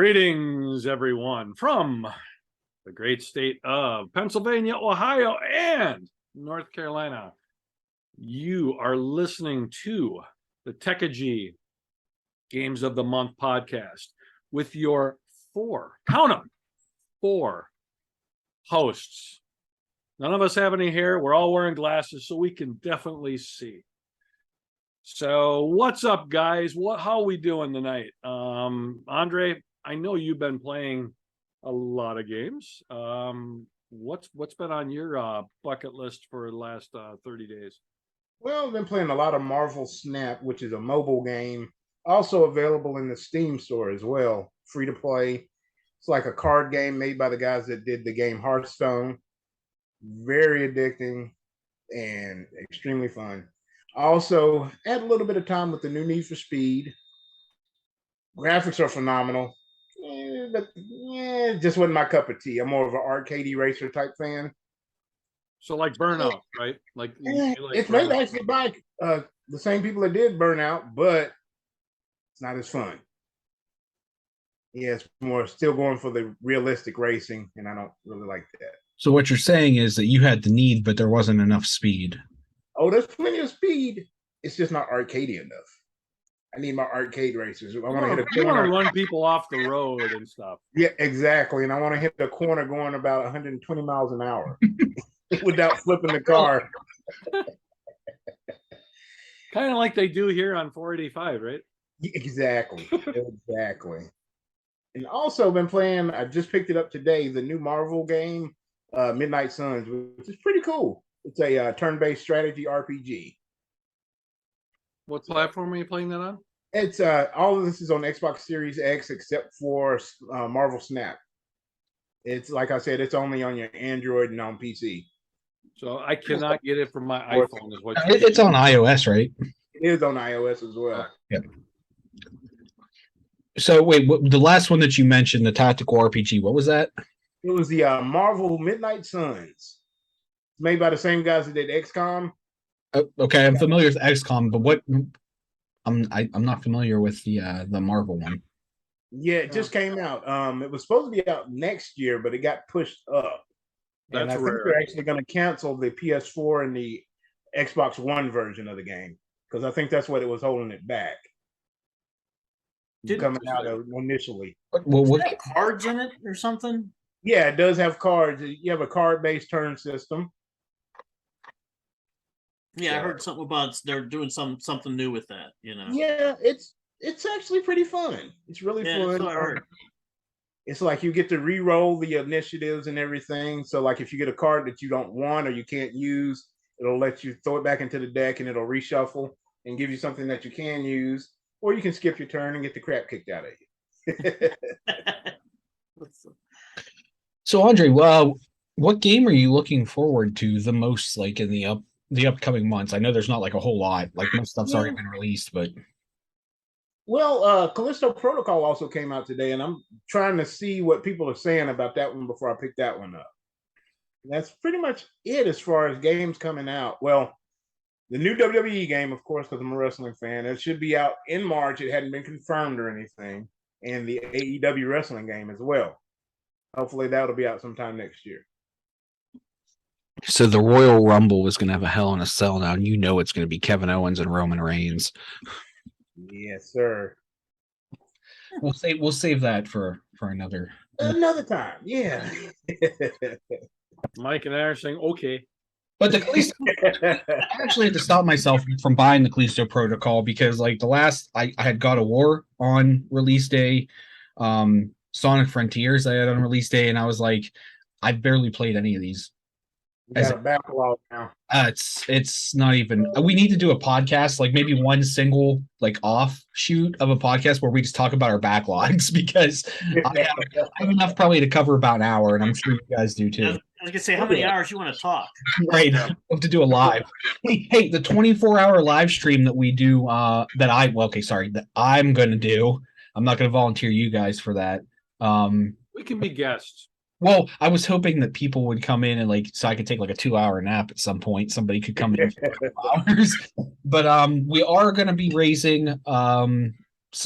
Greetings, everyone, from the great state of Pennsylvania, Ohio, and North Carolina. You are listening to the Techegy Games of the Month podcast with your count them, four hosts. None of us have any hair. We're all wearing glasses, so we can definitely see. So what's up, guys? How are we doing tonight? Andre, I know you've been playing a lot of games. What's been on your bucket list for the last 30 days? Well, I've been playing a lot of Marvel Snap, which is a mobile game, also available in the Steam store as well, free to play. It's like a card game made by the guys that did the game Hearthstone. Very addicting and extremely fun. Also, add a little bit of time with the new Need for Speed. Graphics are phenomenal. But just wasn't my cup of tea. I'm more of an arcade racer type fan. So like Burnout, right? It's made actually by the same people that did Burnout, but it's not as fun. Yeah, it's more still going for the realistic racing, and I don't really like that. So what you're saying is that you had the need, but there wasn't enough speed. Oh, there's plenty of speed. It's just not arcadey enough. I need my arcade racers. I want to hit a corner. You want to run people off the road and stuff. Yeah, exactly. And I want to hit the corner going about 120 miles an hour without flipping the car. Kind of like they do here on 485, right? Exactly. Exactly. And also been playing, I just picked it up today, the new Marvel game, Midnight Suns, which is pretty cool. It's a turn-based strategy RPG. What platform are you playing that on? It's all of this is on Xbox Series X except for Marvel Snap. It's like I said, it's only on your Android and on PC. So I cannot get it from my iPhone. Is what it's on iOS, right? It is on iOS as well. Yeah. So wait, the last one that you mentioned, the tactical RPG, what was that? It was the Marvel Midnight Suns. It's made by the same guys that did XCOM. Okay, I'm familiar with XCOM, but what? I'm not familiar with the Marvel one. Yeah, it just came out. It was supposed to be out next year, but it got pushed up. And I think they're actually going to cancel the PS4 and the Xbox One version of the game because I think that's what it was holding it back. Coming out initially. What cards in it or something? Yeah, it does have cards. You have a card-based turn system. Yeah, I heard something about they're doing something new with that. Yeah, it's actually pretty fun. It's really fun. That's what I heard. It's like you get to re-roll the initiatives and everything. So, like, if you get a card that you don't want or you can't use, it'll let you throw it back into the deck and it'll reshuffle and give you something that you can use, or you can skip your turn and get the crap kicked out of you. So, Andre, what game are you looking forward to the most, like in the upcoming months? I know there's not like a whole lot, like most stuff's already been released, but Callisto Protocol also came out today, and I'm trying to see what people are saying about that one before I pick that one up. And that's pretty much it as far as games coming out. Well, the new WWE game, of course, because I'm a wrestling fan, it should be out in March. It hadn't been confirmed or anything, and the AEW wrestling game as well. Hopefully that'll be out sometime next year. So the Royal Rumble was going to have a Hell in a Cell now, and you know it's going to be Kevin Owens and Roman Reigns. Yes, sir. We'll save that for another time. Yeah. Mike and I are saying okay. But the Callisto, I actually had to stop myself from buying the Callisto Protocol because, like, the last I had God of War on release day, Sonic Frontiers I had on release day, and I was like, I barely played any of these. You got a backlog now. It's not even. We need to do a podcast, like maybe one single like offshoot of a podcast where we just talk about our backlogs because I have enough probably to cover about an hour, and I'm sure you guys do too. I was gonna say, how many hours you want to talk? Right, I have to do a live. Hey, the 24-hour live stream that we do, that I'm gonna do. I'm not gonna volunteer you guys for that. We can be guests. Well, I was hoping that people would come in and so I could take like a 2-hour nap at some point. Somebody could come in for 2 hours. But we are going to be raising some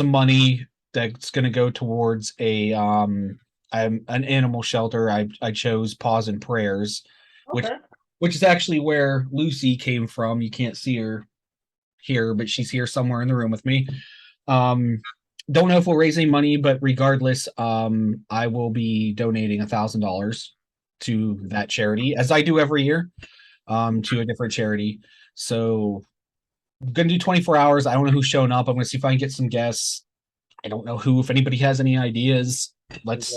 money that's going to go towards I'm an animal shelter. I chose Paws and Prayers, Okay. which is actually where Lucy came from. You can't see her here, but she's here somewhere in the room with me. Don't know if we'll raise any money, but regardless, I will be donating $1,000 to that charity, as I do every year, to a different charity. So I'm gonna do 24 hours. I don't know who's showing up. I'm gonna see if I can get some guests. I don't know who. If anybody has any ideas, let's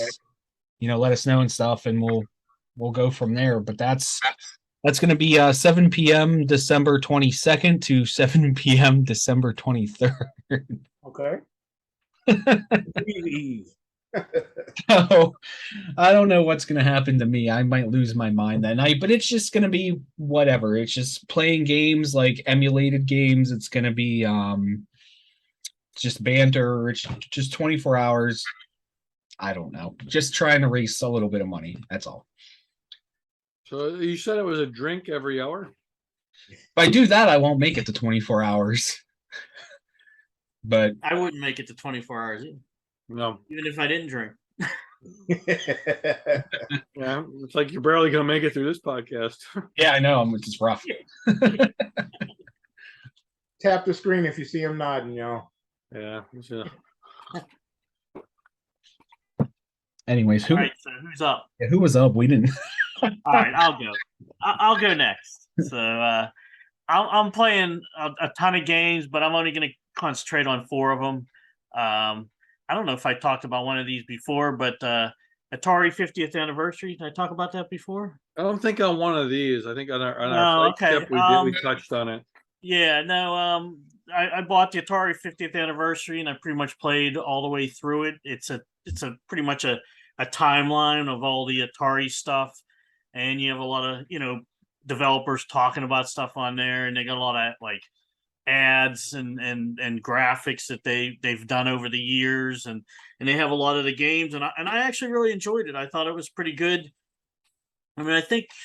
let us know and stuff, and we'll go from there. But that's gonna be 7 p.m. December 22nd to 7 p.m. December 23rd. Okay. So I don't know what's going to happen to me. I might lose my mind that night, but it's just going to be whatever. It's just playing games, like emulated games. It's going to be just banter. It's just 24 hours. I don't know. Just trying to raise a little bit of money. That's all. So you said it was a drink every hour? If I do that, I won't make it to 24 hours. But I wouldn't make it to 24 hours either, No. even if I didn't drink. Yeah, it's like you're barely gonna make it through this podcast. yeah, I know. It's just rough. Tap the screen if you see him nodding, y'all. Yeah. Anyways, All right, so who's up? who was up? We didn't. All right, I'll go. I'll go next. So I'm playing a ton of games, but I'm only going to concentrate on 4 of them. I don't know if I talked about one of these before, but Atari 50th anniversary. Did I talk about that before? I don't think on one of these. I think on our No, flight okay. tip we touched on it. Yeah, no. I bought the Atari 50th anniversary, and I pretty much played all the way through it. It's a pretty much a timeline of all the Atari stuff, and you have a lot of developers talking about stuff on there, and they got a lot of like ads and graphics that they've done over the years, and they have a lot of the games, and I actually really enjoyed it. I thought it was pretty good. I mean,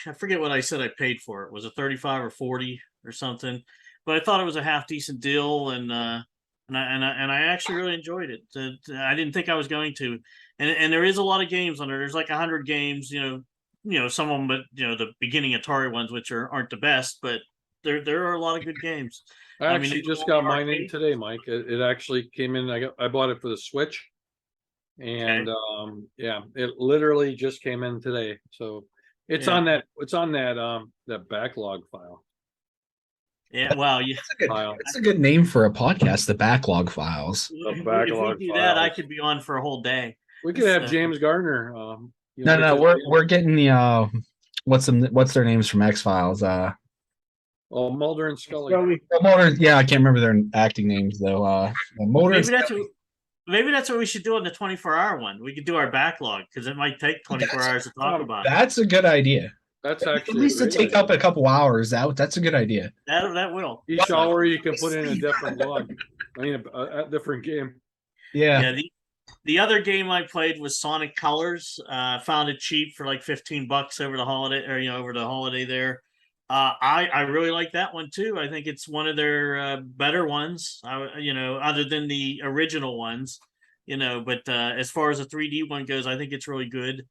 I forget what I said I paid for it. Was it 35 or 40 or something? But I thought it was a half decent deal, and I actually really enjoyed it. I didn't think I was going to, and there is a lot of games on there. There's like 100 games, some of them, but the beginning Atari ones, which aren't the best, but there are a lot of good games. I actually just got mine in today, Mike. It actually came in. I bought it for the Switch, and yeah, it literally just came in today. So it's on that. It's on that backlog file. Yeah, well, That's a good name for a podcast. The backlog files. The backlog if we do files. that, I could be on for a whole day. We could have James Gardner. No, we're getting the what's their names from X-Files? Mulder and Scully. Mulder, yeah, I can't remember their acting names though. Mulder. Maybe that's what we should do on the 24-hour one. We could do our backlog because it might take 24 hours to talk about. That's a good idea. That's actually at least to take up a couple hours. That's a good idea. That will. Each hour you can put in a different log. I mean, a different game. Yeah. The other game I played was Sonic Colors. Found it cheap for like $15 over the holiday, or over the holiday there. I really like that one too. I think it's one of their better ones. Other than the original ones, But as far as the 3D one goes, I think it's really good.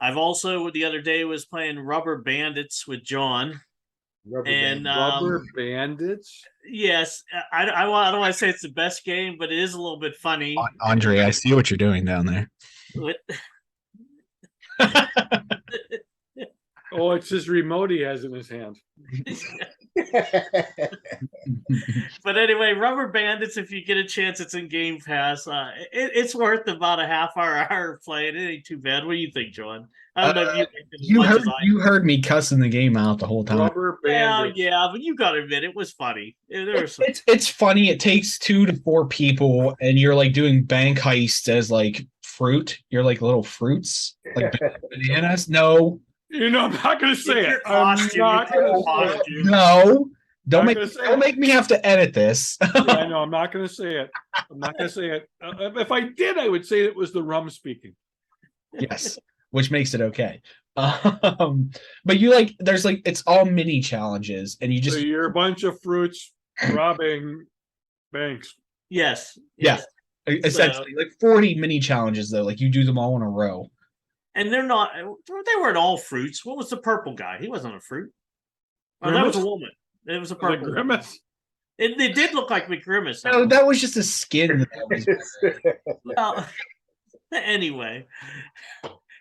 I've also the other day was playing Rubber Bandits with John. Rubber Bandits. Yes, I don't want to say it's the best game, but it is a little bit funny. Andre, I see what you're doing down there. What? Oh, it's his remote he has in his hand. But anyway, Rubber Bandits, if you get a chance, it's in Game Pass. It's worth about a half hour of playing. It ain't too bad. What do you think, John? I don't know if you heard me cussing the game out the whole time. Rubber Bandits. Yeah, but you got to admit it was funny. It's funny. It takes 2 to 4 people, and you're like doing bank heists as like fruit. You're like little fruits, like bananas. No. I'm not going to say it. No, don't make me have to edit this. Yeah, I know. I'm not going to say it. If I did, I would say it was the rum speaking. Yes, which makes it okay. But there's it's all mini challenges, and so you're a bunch of fruits robbing banks. Yes. Yeah. Essentially, like 40 mini challenges though. Like you do them all in a row. And they're not. They weren't all fruits. What was the purple guy? He wasn't a fruit. Oh, that was a Grimace? woman. It was a The purple woman. grimace. It did look like McGrimace. No, that was just a skin. Well, anyway,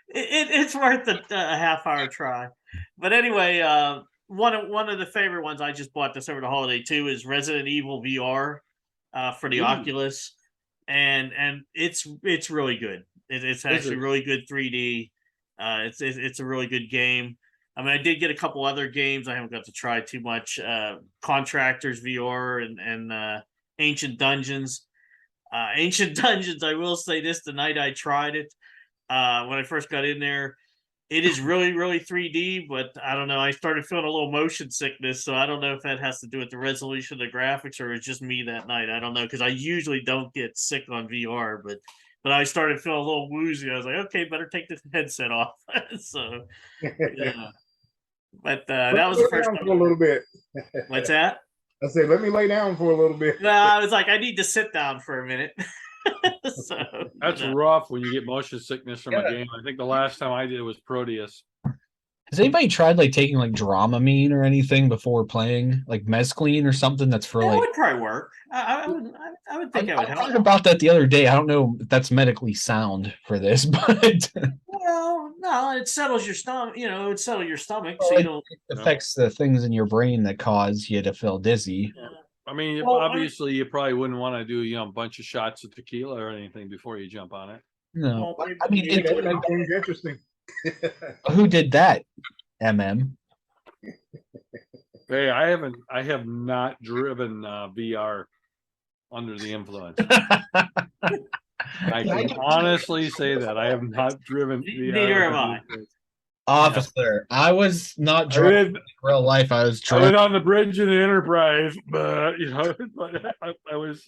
it's worth a half-hour try. But anyway, one of the favorite ones I just bought this over the holiday too is Resident Evil VR for the Ooh. Oculus, and it's really good. It's actually really good 3D. It's a really good game. I mean, I did get a couple other games I haven't got to try too much. Contractors VR and Ancient Dungeons. Ancient Dungeons, I will say this, the night I tried it, when I first got in there, it is really, really 3D, but I don't know. I started feeling a little motion sickness, so I don't know if that has to do with the resolution of the graphics or it's just me that night. I don't know, because I usually don't get sick on VR, but I started feeling a little woozy. I was like, okay, better take the headset off. So, yeah. But that was the first one. For a little bit. What's that? I said, let me lay down for a little bit. No, I was like, I need to sit down for a minute. So That's rough when you get motion sickness from a game. I think the last time I did it was Proteus. Has anybody tried like taking like Dramamine or anything before playing, like mescaline or something that's for that like? would probably work. I would think that would I help. thought about that the other day. I don't know if that's medically sound for this, but Well, no, it settles your stomach. You know, it would settle your stomach, so Well, you don't. it affects the things in your brain that cause you to feel dizzy. I mean, Well, obviously, you probably wouldn't want to do, a bunch of shots of tequila or anything before you jump on it. No, Well, I mean, maybe- That makes things interesting. who did that? MM. Hey, I have not driven VR under the influence. I can honestly say that I have not driven VR. Neither have under the I. influence. Officer, I was not drunk I in did, real life. I was I drunk. went on the bridge in the Enterprise, but I was,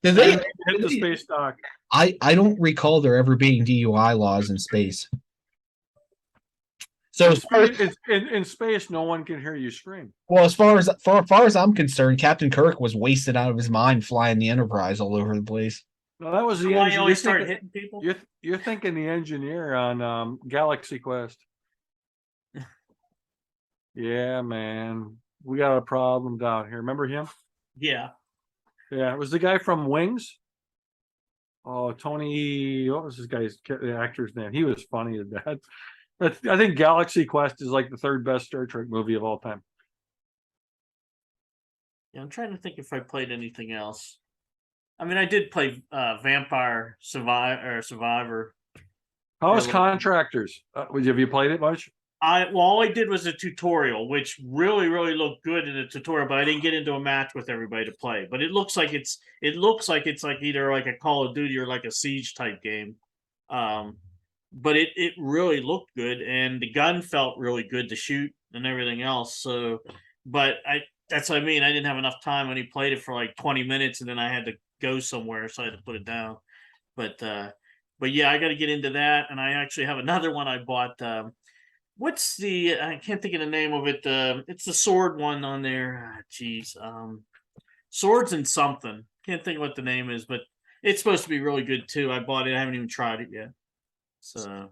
Did I they? hit the space dock. I don't recall there ever being DUI laws in space. So as far as, In space, no one can hear you scream. well, as far as I'm concerned, Captain Kirk was wasted out of his mind flying the Enterprise all over the place. No, that was the Why you engineer. always start hitting people? You're thinking the engineer on Galaxy Quest. Yeah, man, we got a problem down here. Remember him? Yeah. Yeah, it was the guy from Wings. Oh, Tony, what was this guy's the actor's name? He was funny as that. I think Galaxy Quest is like the third best Star Trek movie of all time. Yeah, I'm trying to think if I played anything else. I mean, I did play Vampire Survivor. How is Yeah, Contractors? Have you played it much? All I did was a tutorial, which really, really looked good in a tutorial, but I didn't get into a match with everybody to play. But it looks like it's like either like a Call of Duty or like a Siege type game. But it really looked good, and the gun felt really good to shoot and everything else. So, but that's what I mean. I didn't have enough time when he played it for like 20 minutes, and then I had to go somewhere, so I had to put it down. But yeah, I got to get into that, and I actually have another one I bought. What's the? I can't think of the name of it. It's the sword one on there. Jeez, Swords and something. Can't think of what the name is, but it's supposed to be really good too. I bought it. I haven't even tried it yet. So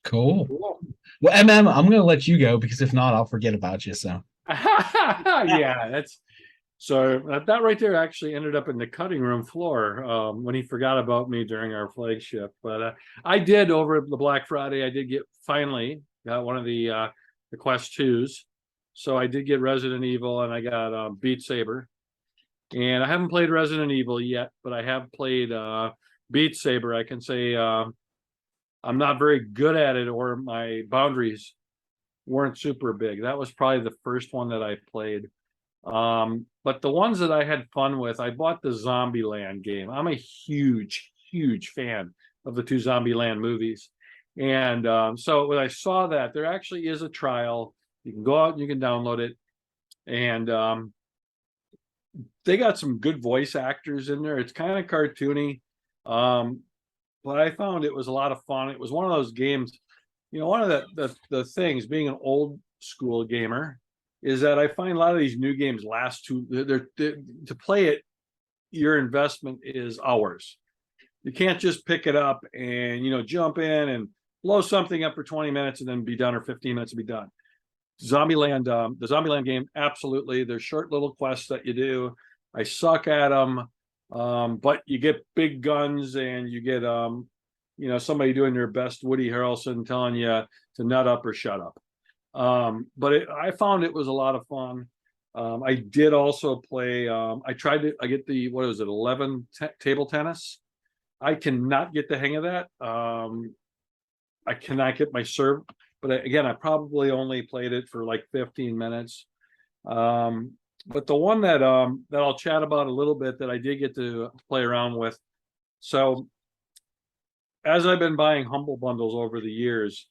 Cool. Well, MM, I'm gonna let you go because if not, I'll forget about you. So Yeah, that's so that right there actually ended up in the cutting room floor when he forgot about me during our flagship. But I did over the Black Friday. I did finally got one of the Quest 2s. So I did get Resident Evil and I got Beat Saber. And I haven't played Resident Evil yet, but I have played Beat Saber. I can say I'm not very good at it, or my boundaries weren't super big. That was probably the first one that I played. But the ones that I had fun with, I bought the Zombieland game. I'm a huge, huge fan of the two Zombieland movies. And so when I saw that, there actually is a trial. You can go out and you can download it. And they got some good voice actors in there. It's kind of cartoony. But I found it was a lot of fun. It was one of those games, one of the things, being an old school gamer, is that I find a lot of these new games last to play it, your investment is hours. You can't just pick it up and, jump in and blow something up for 20 minutes and then be done, or 15 minutes and be done. Zombieland, the Zombieland game, absolutely. There's short little quests that you do. I suck at them, but you get big guns and you get, somebody doing their best Woody Harrelson telling you to nut up or shut up. But I found it was a lot of fun. I did also play. I get the, what is it, 11 table tennis. I cannot get the hang of that. I cannot get my serve, but again, I probably only played it for like 15 minutes. But the one that I'll chat about a little bit that I did get to play around with. So as I've been buying Humble Bundles over the years,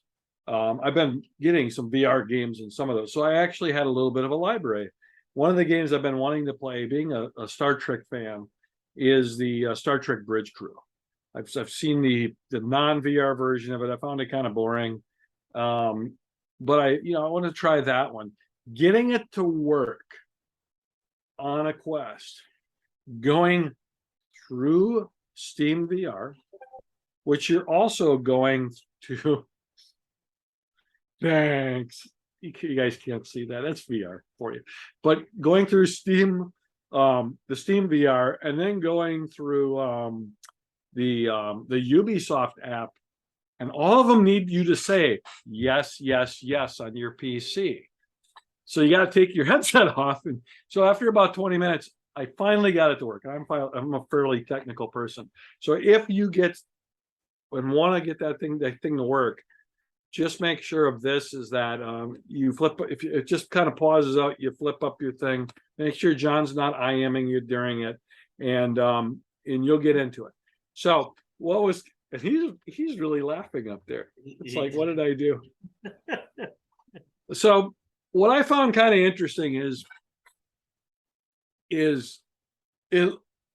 I've been getting some VR games in some of those. So I actually had a little bit of a library. One of the games I've been wanting to play, being a Star Trek fan, is the Star Trek Bridge Crew. I've seen the non-VR version of it. I found it kind of boring. But I want to try that one. Getting it to work on a Quest, going through Steam VR, which you're also going to. Thanks. You guys can't see that. That's VR for you. But going through Steam, the Steam VR, and then going through the Ubisoft app, and all of them need you to say yes, yes, yes on your PC. So you got to take your headset off. And so after about 20 minutes, I finally got it to work. I'm a fairly technical person. So if you get and want to get that thing to work, just make sure of this is that you flip, if it just kind of pauses out, you flip up your thing, make sure John's not IMing you during it, and you'll get into it. So and he's really laughing up there. It's like, what did I do? So what I found kind of interesting is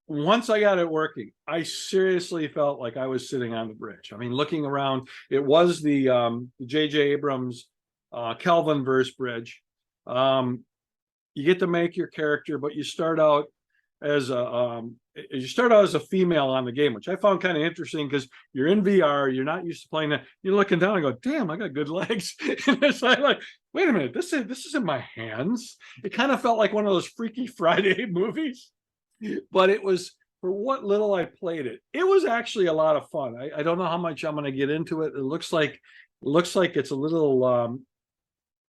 once I got it working, I seriously felt like I was sitting on the bridge. I mean, looking around, it was the J.J. Abrams Kelvinverse bridge. You get to make your character, but you start out as a female on the game, which I found kind of interesting because you're in VR, you're not used to playing that. You're looking down and go, damn, I got good legs. And it's like, wait a minute, this is in my hands. It kind of felt like one of those Freaky Friday movies, but it was, for what little I played it, it was actually a lot of fun. I don't know how much I'm going to get into it. It looks like it's a little,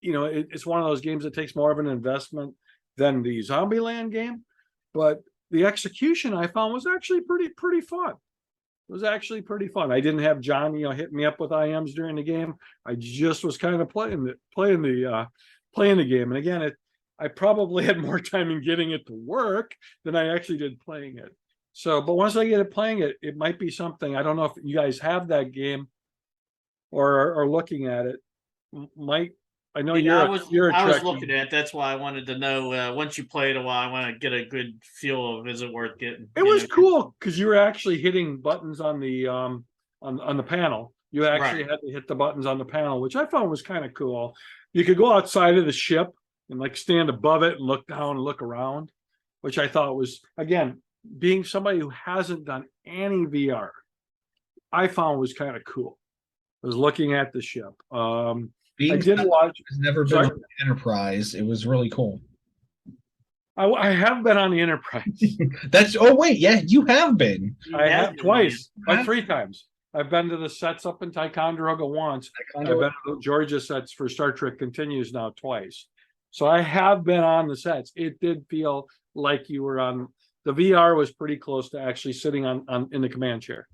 it's one of those games that takes more of an investment than the Zombieland game. But the execution I found was actually pretty fun. It was actually pretty fun. I didn't have John, hit me up with IMs during the game. I just was kind of playing the game. And again, I probably had more time in getting it to work than I actually did playing it. So, but once I get it playing it, it might be something. I don't know if you guys have that game or are looking at it. Mike, I know I was looking at it. That's why I wanted to know, once you play it a while, I want to get a good feel of, is it worth getting? It was cool because you were actually hitting buttons on the on the panel. You actually had to hit the buttons on the panel, which I found was kind of cool. You could go outside of the ship and like stand above it and look down and look around, which I thought was, again, being somebody who hasn't done any VR, I found was kind of cool. I was looking at the ship. I did watch. It's never been on the Enterprise. It was really cool. I have been on the Enterprise. Yeah, you have been. I have twice, or 3 times. I've been to the sets up in Ticonderoga once. I've been to the Georgia sets for Star Trek Continues now twice. So I have been on the sets. It did feel like you were on. The VR was pretty close to actually sitting on in the command chair.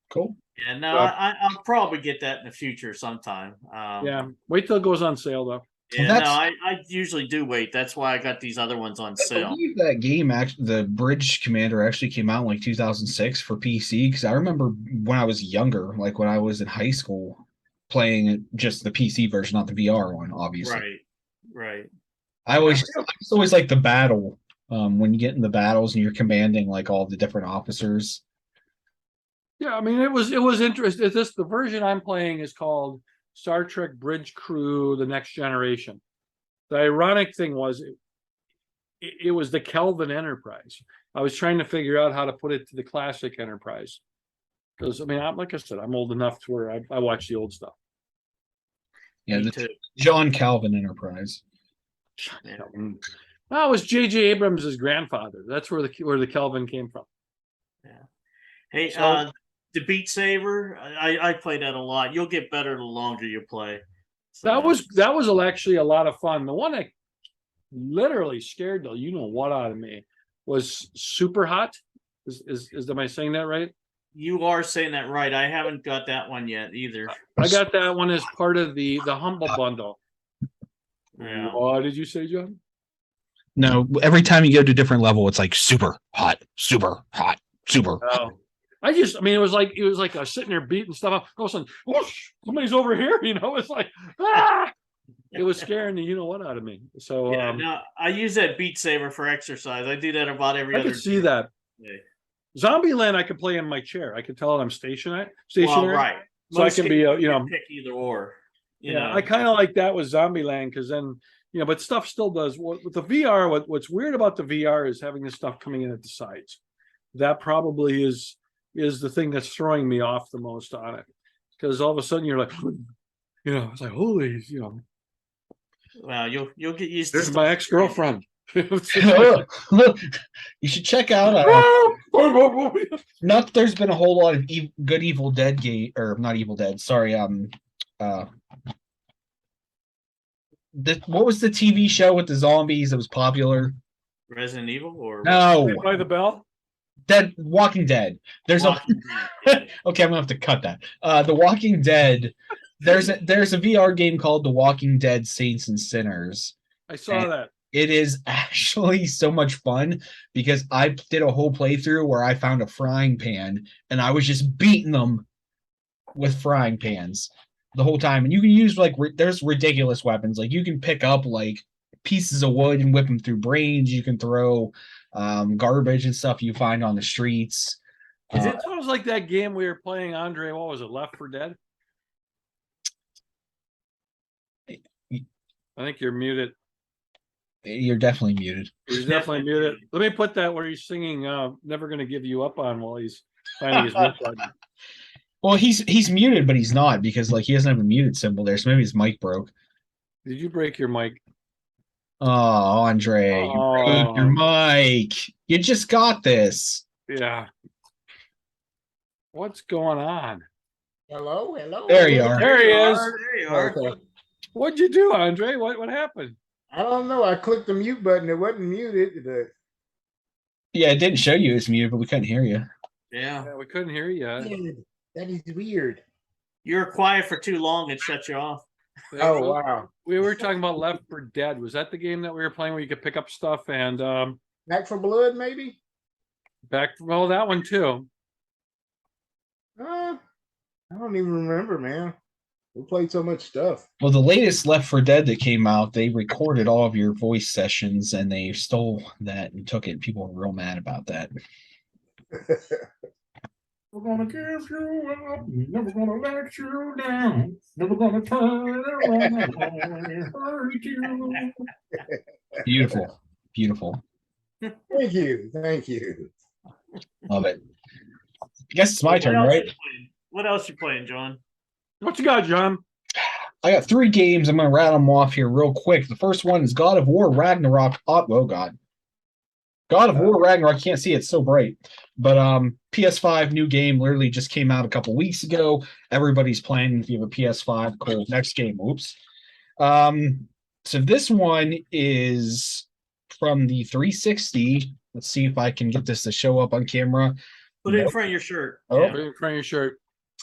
Cool. Yeah, no, I'll probably get that in the future sometime. Yeah, wait till it goes on sale though. Yeah, no, I usually do wait. That's why I got these other ones on sale. I believe that game, the Bridge Commander, actually came out in like 2006 for PC. Because I remember when I was younger, like when I was in high school, playing just the PC version, not the VR one, obviously. Right. I always like the battle. When you get in the battles and you're commanding like all the different officers. Yeah, I mean, it was interesting. The version I'm playing is called Star Trek Bridge Crew: The Next Generation. The ironic thing was it was the Kelvin Enterprise. I was trying to figure out how to put it to the classic Enterprise. Because I mean, like I said, I'm old enough to where I watch the old stuff. Yeah, Me the too. John Calvin Enterprise. Yeah. That was J.J. Abrams' grandfather. That's where the Kelvin came from. Hey, So- the Beat Saber, I play that a lot. You'll get better the longer you play. So, That was actually a lot of fun. The one that literally scared the what out of me was Super Hot. Am I saying that right? you are saying that right. I haven't got that one yet either. I got that one as part of the Humble Bundle. Yeah. What did you say, John? No, every time you go to a different level, it's like super hot, super hot, super. Oh. I mean, it was like I was sitting there beating stuff up. All of a sudden, whoosh, somebody's over here. It's like, ah! It was scaring the what out of me. So Yeah, no, I use that Beat Saber for exercise. I do that about every I other could see that. day. Zombieland, I could play in my chair. I could tell it I'm stationary. Well, right. So I Most can be, games you can pick either or. You know. I kind of like that with Zombieland because then, but stuff still does. With the VR, what's weird about the VR is having this stuff coming in at the sides. That probably is the thing that's throwing me off the most on it. Because all of a sudden you're like, it's like, holy, Well, you'll get used to there's stuff. my ex-girlfriend. You should check out. Not that there's been a whole lot of good Evil Dead game, or not Evil Dead. Sorry. What was the TV show with the zombies that was popular? Resident Evil or No, By the Bell. Walking Dead. There's Walking Dead. okay, I'm gonna have to cut that. The Walking Dead. There's a VR game called The Walking Dead Saints and Sinners. I saw that. It is actually so much fun because I did a whole playthrough where I found a frying pan and I was just beating them with frying pans the whole time. And you can use there's ridiculous weapons. Like you can pick up like pieces of wood and whip them through brains. You can throw garbage and stuff you find on the streets. It sounds like that game we were playing, Andre. What was it? Left 4 Dead. I think you're muted. You're definitely muted. He's definitely muted. Let me put that where he's singing Never Gonna Give You Up on while he's finding his mute button. Well, he's muted, but he's not because he doesn't have a muted symbol there, so maybe his mic broke. Did you break your mic? Oh, Andre, you broke your mic. You just got this. Yeah. What's going on? Hello. There you are. There he is. There you are. Okay. What'd you do, Andre? What happened? I don't know. I clicked the mute button. It wasn't muted. Yeah, it didn't show you as muted, but we couldn't hear you. Yeah. Yeah, we couldn't hear you. Weird. That is weird. You were quiet for too long, it shut you off. Oh wow. We were talking about Left 4 Dead. Was that the game that we were playing where you could pick up stuff and Back for Blood, maybe? that one too. I don't even remember, man. We played so much stuff. Well, the latest Left 4 Dead that came out, they recorded all of your voice sessions and they stole that and took it. People were real mad about that. We're gonna give you up, never gonna let you down, never gonna turn around, hurt you. Beautiful. Beautiful. Thank you. Love it. I guess it's my turn, right? What else you playing, John? What you got, John? I got 3 games. I'm going to rattle them off here real quick. The first one is God of War Ragnarok. Oh, God. God of War Ragnarok. I can't see it. It's so bright. But PS5 new game literally just came out a couple weeks ago. Everybody's playing. If you have a PS5, cool. Next game. Oops. So this one is from the 360. Let's see if I can get this to show up on camera. Put it in front of your shirt. Oh. Yeah. Put it in front of your shirt.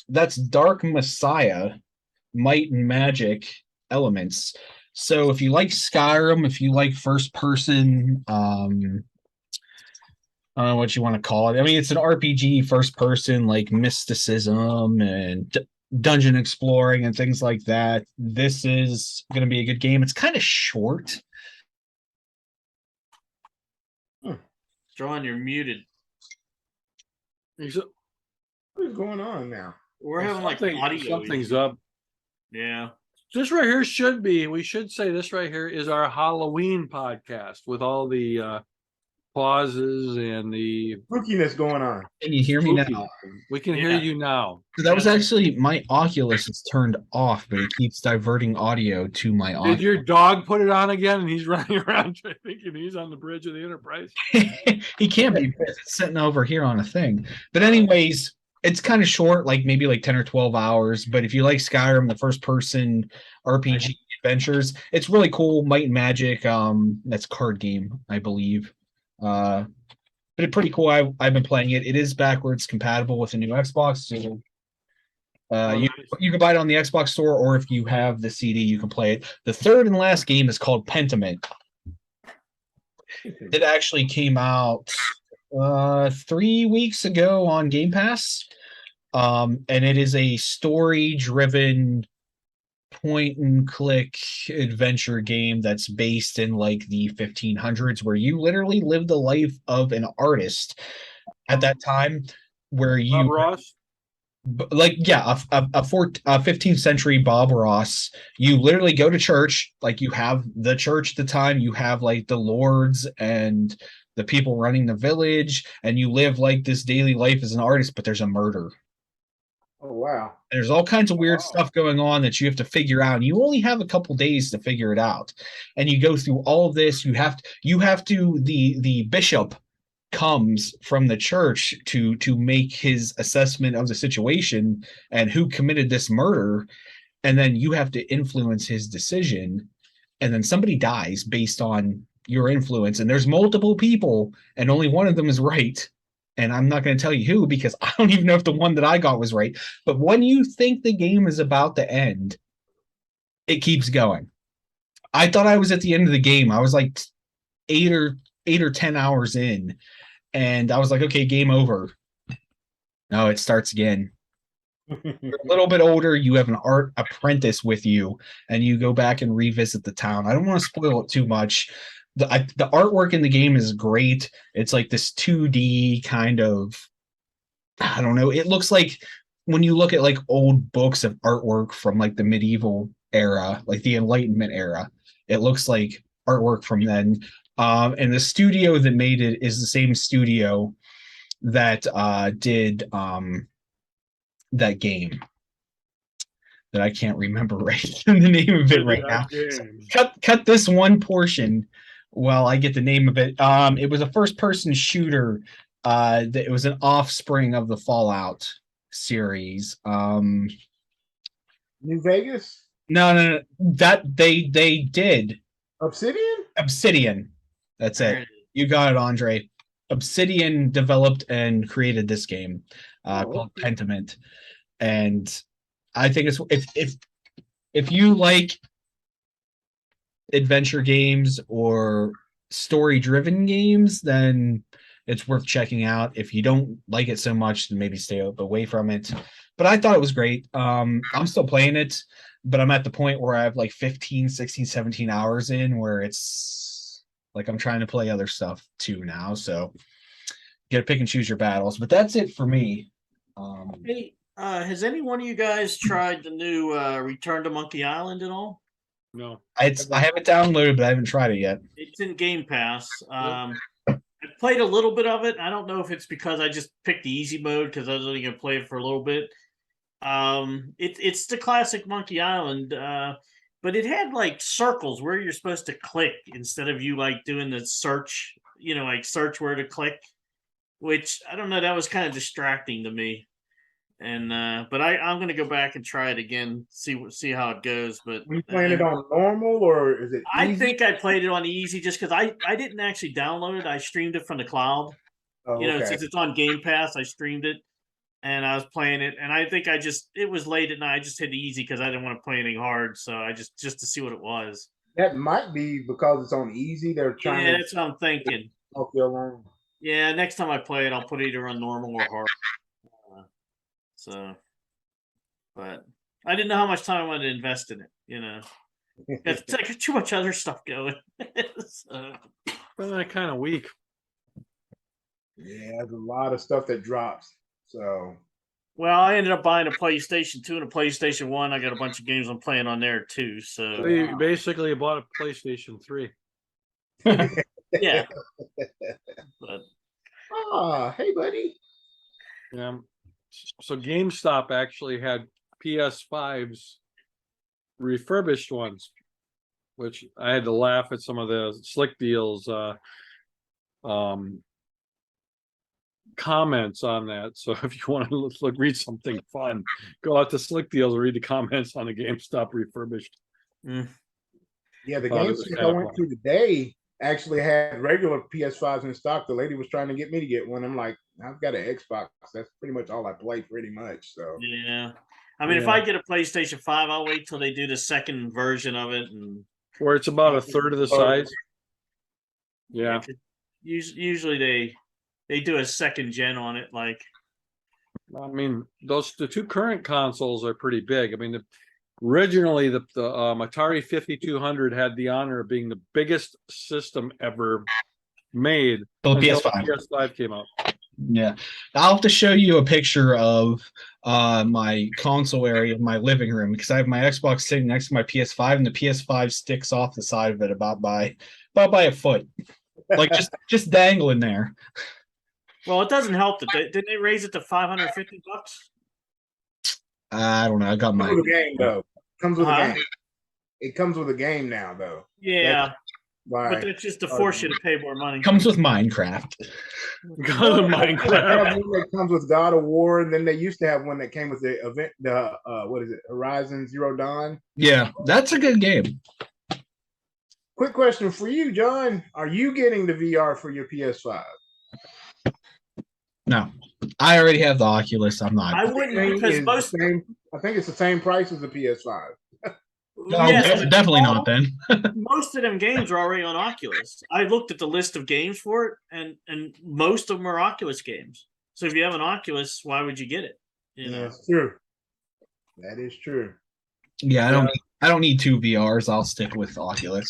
That's Dark Messiah, Might and Magic elements. So if you like Skyrim, if you like first person, I don't know what you want to call it. I mean, it's an RPG first person, like mysticism and dungeon exploring and things like that. This is going to be a good game. It's kind of short. John, you're muted. He's- What is going on now? We're having like something- audio. Something's issues. up. Yeah. this right here should be, we should say this right here is our Halloween podcast with all the pauses and the Spookiness going on. Can you hear me now? spooky. We can hear Yeah. you now. So that was actually my Oculus is turned off, but it keeps diverting audio to my Did Oculus. your dog put it on again and he's running around thinking he's on the bridge of the Enterprise? He can't be because it's sitting over here on a thing. But anyways, it's kind of short, like maybe like 10 or 12 hours. But if you like Skyrim, the first person RPG adventures, it's really cool. Might and Magic, that's card game, I believe. But it's pretty cool. I've been playing it. It is backwards compatible with the new Xbox. So you can buy it on the Xbox store, or if you have the CD, you can play it. The third and last game is called Pentiment. It actually came out 3 weeks ago on Game Pass. And it is a story-driven point and click adventure game that's based in like the 1500s, where you literally live the life of an artist at that time, where Bob you Ross? like, yeah, a 15th century Bob Ross. You literally go to church, like you have the church at the time, you have like the lords and the people running the village, and you live like this daily life as an artist, but there's a murder. Oh wow. There's all kinds of weird Wow. stuff going on that you have to figure out. And you only have a couple days to figure it out. And you go through all of this. You have to the bishop comes from the church to make his assessment of the situation and who committed this murder. And then you have to influence his decision. And then somebody dies based on your influence. And there's multiple people, and only one of them is right. And I'm not going to tell you who, because I don't even know if the one that I got was right. But when you think the game is about to end, it keeps going. I thought I was at the end of the game. I was like 8 or 10 hours in, and I was like, okay, game over. No, it starts again. You're a little bit older. You have an art apprentice with you, and you go back and revisit the town. I don't want to spoil it too much. The artwork in the game is great. It's like this 2D kind of, I don't know. It looks like when you look at like old books of artwork from like the medieval era, like the Enlightenment era, it looks like artwork from then. And the studio that made it is the same studio that did that game that I can't remember right the name of it right now. So cut this one portion while I get the name of it. It was a first-person shooter. It was an offspring of the Fallout series. New Vegas? No. That they did. Obsidian? That's it. You got it, Andre. Obsidian developed and created this game called Pentiment. And I think it's if you like adventure games or story-driven games, then it's worth checking out. If you don't like it so much, then maybe stay away from it. But I thought it was great. I'm still playing it, but I'm at the point where I have like 15, 16, 17 hours in, where it's like I'm trying to play other stuff too now. So you gotta pick and choose your battles. But that's it for me. Hey, has any one of you guys tried the new Return to Monkey Island at all? No. I haven't downloaded, but I haven't tried it yet. It's in Game Pass. I played a little bit of it. I don't know if it's because I just picked the easy mode because I was only going to play it for a little bit. It's the classic Monkey Island, but it had like circles where you're supposed to click instead of you like doing the search, like search where to click, which I don't know. That was kind of distracting to me. And but I'm gonna go back and try it again, see how it goes. But Are you playing it on normal or is it easy? I think I played it on easy just because I didn't actually download it. I streamed it from the cloud. Oh, okay. Since it's on Game Pass, I streamed it and I was playing it. And I think it was late at night. I just hit easy because I didn't want to play anything hard. So I just to see what it was. That might be because it's on easy. They're trying Yeah, to that's what I'm thinking. help you along. Yeah, next time I play it, I'll put either on normal or hard. But I didn't know how much time I wanted to invest in it. It's like too much other stuff going. So. Been that kind of week. Yeah, there's a lot of stuff that drops. So Well, I ended up buying a PlayStation 2 and a PlayStation 1. I got a bunch of games I'm playing on there too. So So you basically bought a PlayStation 3. yeah. But Hey, buddy. Yeah. So GameStop actually had PS5s, refurbished ones, which I had to laugh at some of the slick deals comments on that. So if you want to read something fun, go out to Slick Deals and read the comments on the GameStop refurbished. mm, Yeah, the Thought it game was store kinda I went to today actually had regular PS5s in stock. The lady was trying to get me to get one. I'm like, I've got an Xbox. That's pretty much all I play, pretty much. So yeah. I mean, if Yeah. I get a PlayStation 5, I'll wait till they do the second version of it, and Where it's about a third of the size. Yeah. usually they do a second gen on it. Like, I mean, the two current consoles are pretty big. I mean, originally the Atari 5200 had the honor of being the biggest system ever made The until PS5. the PS5 came out. Yeah, I'll have to show you a picture of my console area of my living room because I have my Xbox sitting next to my PS5, and the PS5 sticks off the side of it about by a foot, like just dangling there. well, it doesn't help that didn't they raise it to $550? I don't know. I got comes my with a game though. Comes with a Uh-huh. game. It comes with a game now though. Yeah, Why? but that's just to force you to pay more money. comes with Minecraft. Go to They Minecraft. have one that comes with God of War, and then they used to have one that came with the event, what is it, Horizon Zero Dawn. Yeah, that's a good game. Quick question for you, John: are you getting the VR for your PS5? No, I already have the Oculus. I'm not. I wouldn't Thing because is most the same. I think it's the same price as the PS5. No, yes, but definitely not then. most of them games are already on Oculus. I looked at the list of games for it, and most of them are Oculus games. So if you have an Oculus, why would you get it? You know, That's true. That is true. Yeah, I don't need two VRs. I'll stick with Oculus.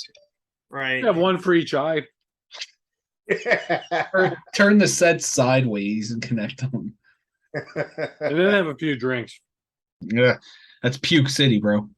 right? You have one for each eye. Turn the sets sideways and connect them. And then have a few drinks. Yeah, that's Puke City, bro.